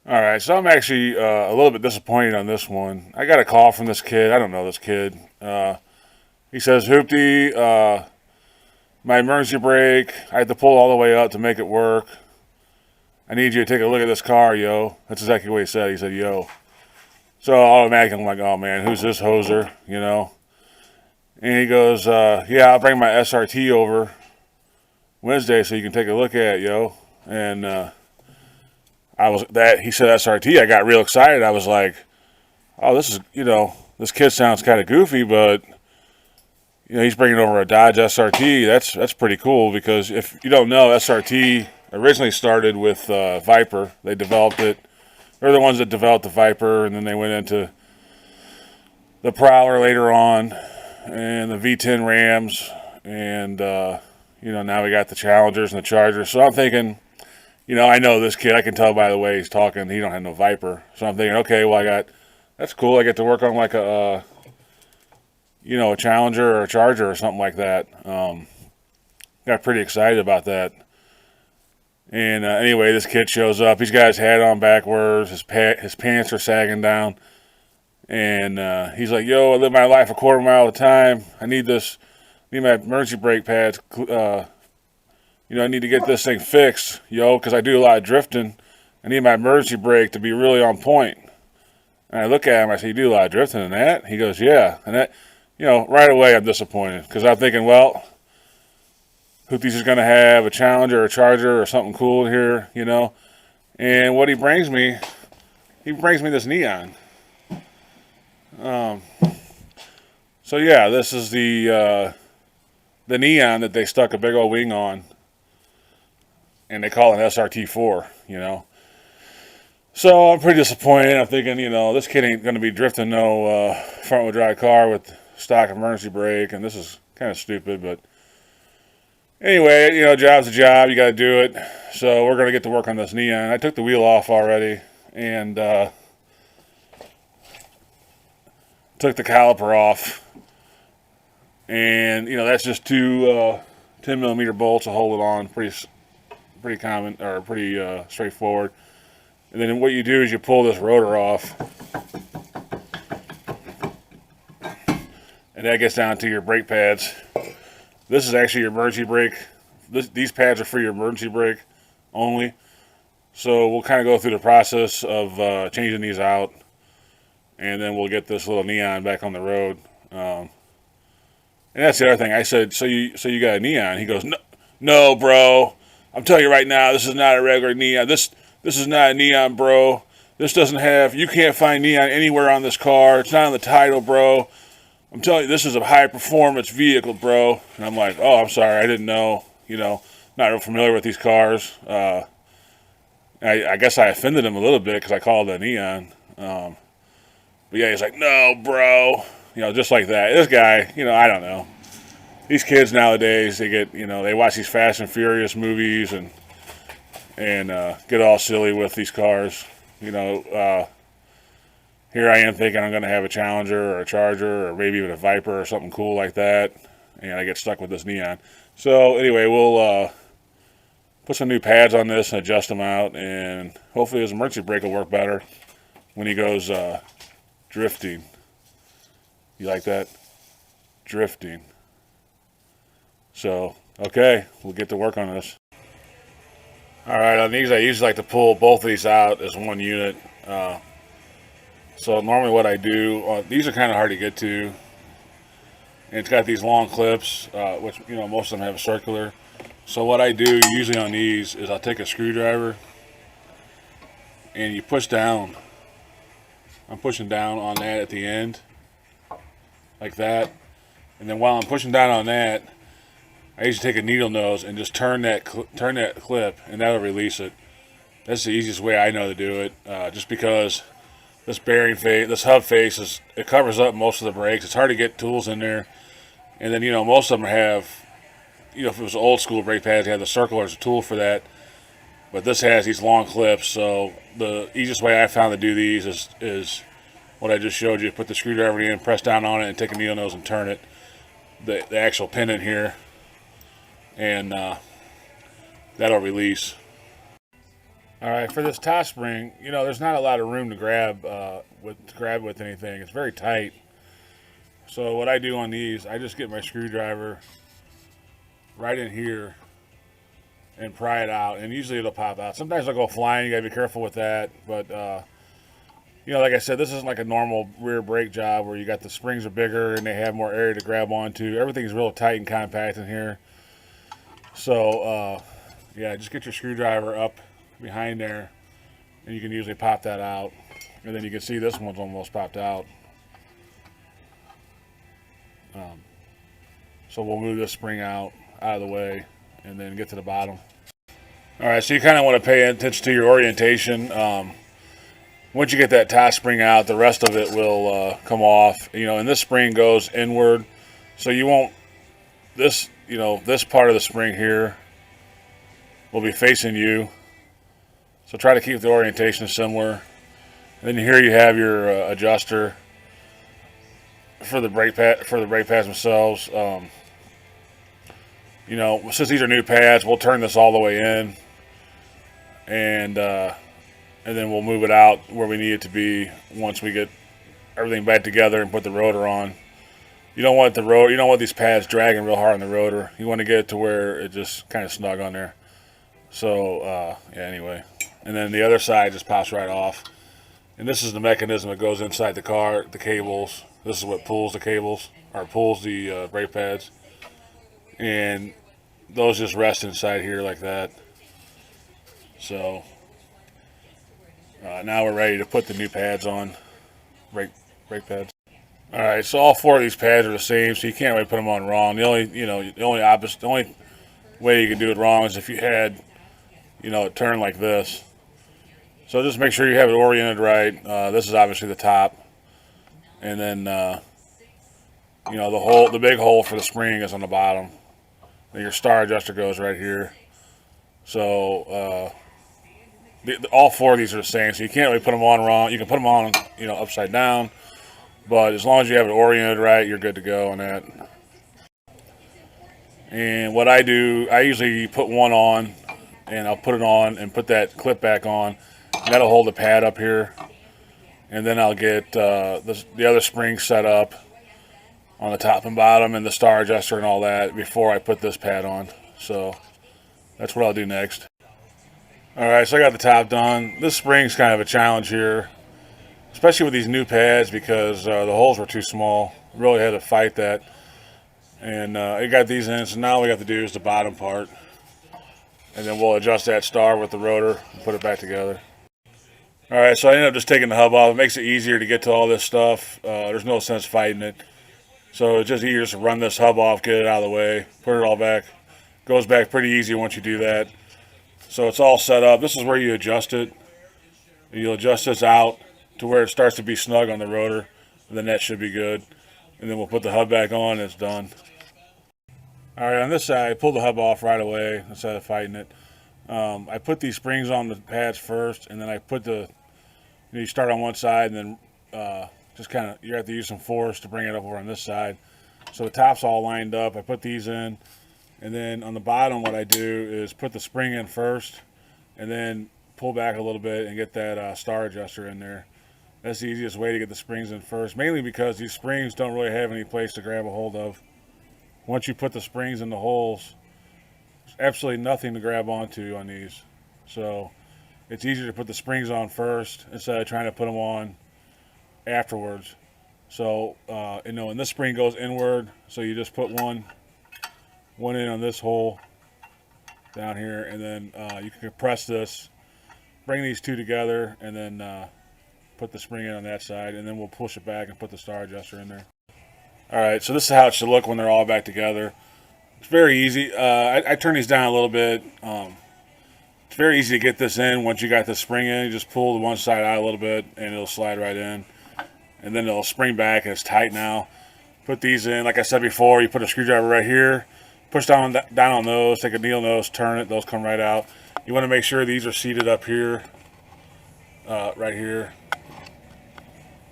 All right, so I'm actually a little bit disappointed on this one. I got a call from this kid. I don't know this kid. He says, Hoopty, my emergency brake, I had to pull all the way up to make it work. I need you to take a look at this car, yo. That's exactly what he said. He said, yo. So automatically I'm like, oh man, who's this hoser, you know? And he goes, yeah, I'll bring my SRT over Wednesday so you can take a look at it, yo. And he said SRT, I got real excited. I was like, oh, this is, this kid sounds kind of goofy, but he's bringing over a Dodge SRT. That's pretty cool because if you don't know, SRT originally started with Viper. They developed it. They're the ones that developed the Viper, and then they went into the Prowler later on, and the V10 Rams, and now we got the Challengers and the Chargers. So I'm thinking, I know this kid. I can tell by the way he's talking. He don't have no Viper. So I'm thinking, okay, well that's cool. I get to work on like a Challenger or a Charger or something like that. Got pretty excited about that. And anyway, this kid shows up. He's got his hat on backwards. His pants are sagging down. And he's like, yo, I live my life a quarter mile at a time. I need this. I need my emergency brake pads. I need to get this thing fixed, yo, because I do a lot of drifting. I need my emergency brake to be really on point. And I look at him. I say, you do a lot of drifting in that? He goes, yeah. And that, right away I'm disappointed because I'm thinking, well, Hoopties is going to have a Challenger or a Charger or something cool here, And what he brings me this neon. So yeah, this is the neon that they stuck a big old wing on, and they call it SRT4, So I'm pretty disappointed. I'm thinking, this kid ain't going to be drifting no front-wheel drive car with stock emergency brake, and this is kind of stupid, but anyway, job's a job. You got to do it. So we're going to get to work on this neon. I took the wheel off already and took the caliper off. And, that's just two 10 millimeter bolts to hold it on. Pretty common, or pretty straightforward. And then what you do is you pull this rotor off. And that gets down to your brake pads. This is actually your emergency brake. These pads are for your emergency brake only. So we'll kind of go through the process of changing these out. And then we'll get this little neon back on the road. And that's the other thing. I said, so you got a neon? He goes, no, bro. I'm telling you right now, this is not a regular neon. This is not a neon, bro. This doesn't have, you can't find neon anywhere on this car. It's not on the title, bro. I'm telling you, this is a high-performance vehicle, bro. And I'm like, oh, I'm sorry, I didn't know. Not real familiar with these cars. I guess I offended him a little bit because I called it a neon. But yeah, he's like, no, bro. Just like that. This guy, I don't know. These kids nowadays, they get, they watch these Fast and Furious movies and get all silly with these cars. Here I am thinking I'm going to have a Challenger or a Charger or maybe even a Viper or something cool like that. And I get stuck with this neon. So anyway, we'll put some new pads on this and adjust them out. And hopefully his emergency brake will work better when he goes drifting. You like that? Drifting. So, okay, we'll get to work on this. All right, on these I usually like to pull both of these out as one unit. So normally what I do, these are kind of hard to get to, and it's got these long clips, which most of them have a circular. So what I do usually on these is I'll take a screwdriver and you push down. I'm pushing down on that at the end, like that, and then while I'm pushing down on that, I usually take a needle nose and just turn that clip, and that'll release it. That's the easiest way I know to do it, just because this bearing face, this hub face, it covers up most of the brakes. It's hard to get tools in there. And then, most of them have, if it was old school brake pads, they had the circle as a tool for that. But this has these long clips, so the easiest way I found to do these is what I just showed you. Put the screwdriver in, press down on it, and take a needle nose and turn it. The actual pin in here. And that'll release. All right, for this top spring, you know, there's not a lot of room to grab with anything. It's very tight. So what I do on these, I just get my screwdriver right in here and pry it out, and usually it'll pop out. Sometimes it'll go flying. You gotta be careful with that. But you know, like I said, this isn't like a normal rear brake job where you got the springs are bigger and they have more area to grab onto. Everything's real tight and compact in here. So yeah, just get your screwdriver up behind there, and you can usually pop that out. And then you can see this one's almost popped out. So we'll move this spring out of the way and then get to the bottom. All right, so you kind of want to pay attention to your orientation. Once you get that top spring out, the rest of it will come off. You know, and this spring goes inward, so you won't, this, you know, this part of the spring here will be facing you. So try to keep the orientation similar. And then here you have your adjuster for the brake pads themselves. You know, since these are new pads, we'll turn this all the way in, and then we'll move it out where we need it to be once we get everything back together and put the rotor on. You don't want these pads dragging real hard on the rotor. You want to get it to where it just kind of snug on there. So yeah, anyway, and then the other side just pops right off. And this is the mechanism that goes inside the car, the cables. This is what pulls the cables, or pulls the brake pads. And those just rest inside here like that. So now we're ready to put the new pads on, brake pads. All right, so all four of these pads are the same, so you can't really put them on wrong. The only way you can do it wrong is if you had, you know, it turned like this. So just make sure you have it oriented right. This is obviously the top, and then you know, the big hole for the spring is on the bottom. And your star adjuster goes right here. So all four of these are the same, so you can't really put them on wrong. You can put them on, you know, upside down, but as long as you have it oriented right, you're good to go on that. And what I do, I usually put one on, and I'll put it on and put that clip back on. That'll hold the pad up here, and then I'll get the other spring set up on the top and bottom, and the star adjuster and all that before I put this pad on. So that's what I'll do next. All right, so I got the top done. This spring's kind of a challenge here, especially with these new pads, because the holes were too small. Really had to fight that, and I got these in. So now all we have to do is the bottom part, and then we'll adjust that star with the rotor and put it back together. All right, so I ended up just taking the hub off. It makes it easier to get to all this stuff. There's no sense fighting it. So it's just easier to run this hub off, get it out of the way, put it all back. Goes back pretty easy once you do that. So it's all set up. This is where you adjust it. You'll adjust this out to where it starts to be snug on the rotor, and then that should be good. And then we'll put the hub back on, and it's done. All right, on this side, I pulled the hub off right away instead of fighting it. I put these springs on the pads first, and then I put you start on one side, and then just kind of, you have to use some force to bring it up over on this side. So the top's all lined up. I put these in, and then on the bottom what I do is put the spring in first, and then pull back a little bit and get that star adjuster in there. That's the easiest way to get the springs in first, mainly because these springs don't really have any place to grab a hold of. Once you put the springs in the holes, there's absolutely nothing to grab onto on these. So it's easier to put the springs on first instead of trying to put them on afterwards. So you know, and this spring goes inward, so you just put one in on this hole down here, and then you can compress this, bring these two together, and then put the spring in on that side, and then we'll push it back and put the star adjuster in there. All right, so this is how it should look when they're all back together. It's very easy. I turn these down a little bit. It's very easy to get this in. Once you got the spring in, you just pull the one side out a little bit, and it'll slide right in. And then it'll spring back, and it's tight now. Put these in. Like I said before, you put a screwdriver right here, push down on those, take a needle nose, turn it, those come right out. You want to make sure these are seated up here, right here.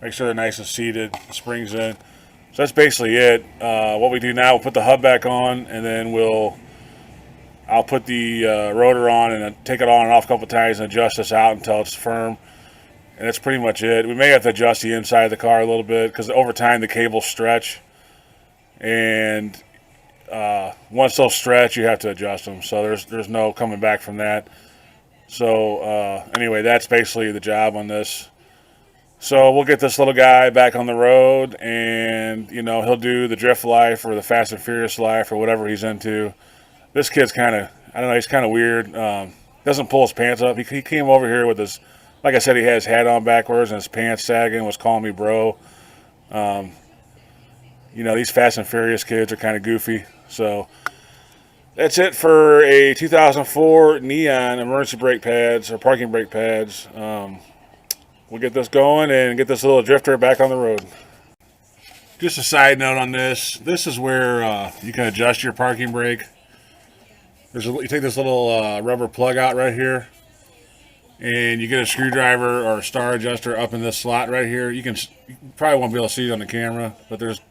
Make sure they're nice and seated, the spring's in. So that's basically it. What we do now, we'll put the hub back on, and then I'll put the rotor on and take it on and off a couple times and adjust this out until it's firm. And that's pretty much it. We may have to adjust the inside of the car a little bit because over time the cables stretch. And once they'll stretch, you have to adjust them. So there's no coming back from that. So anyway, that's basically the job on this. So we'll get this little guy back on the road, and he'll do the drift life or the Fast and Furious life or whatever he's into. This kid's kind of, I don't know, he's kind of weird. Doesn't pull his pants up. He came over here with his, like I said, he had his hat on backwards and his pants sagging, was calling me bro. These Fast and Furious kids are kind of goofy. So that's it for a 2004 Neon emergency brake pads or parking brake pads. We'll get this going and get this little drifter back on the road. Just a side note on this. This is where you can adjust your parking brake. You take this little rubber plug out right here, and you get a screwdriver or a star adjuster up in this slot right here. You probably won't be able to see it on the camera, but there's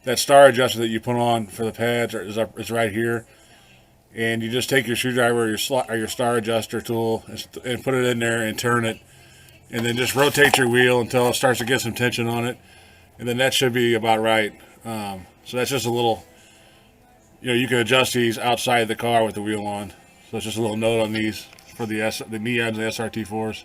that star adjuster that you put on for the pads is right here. And you just take your screwdriver or your star adjuster tool and put it in there and turn it. And then just rotate your wheel until it starts to get some tension on it. And then that should be about right. So that's just a little, you can adjust these outside the car with the wheel on. So it's just a little note on these for the Neons and SRT4s.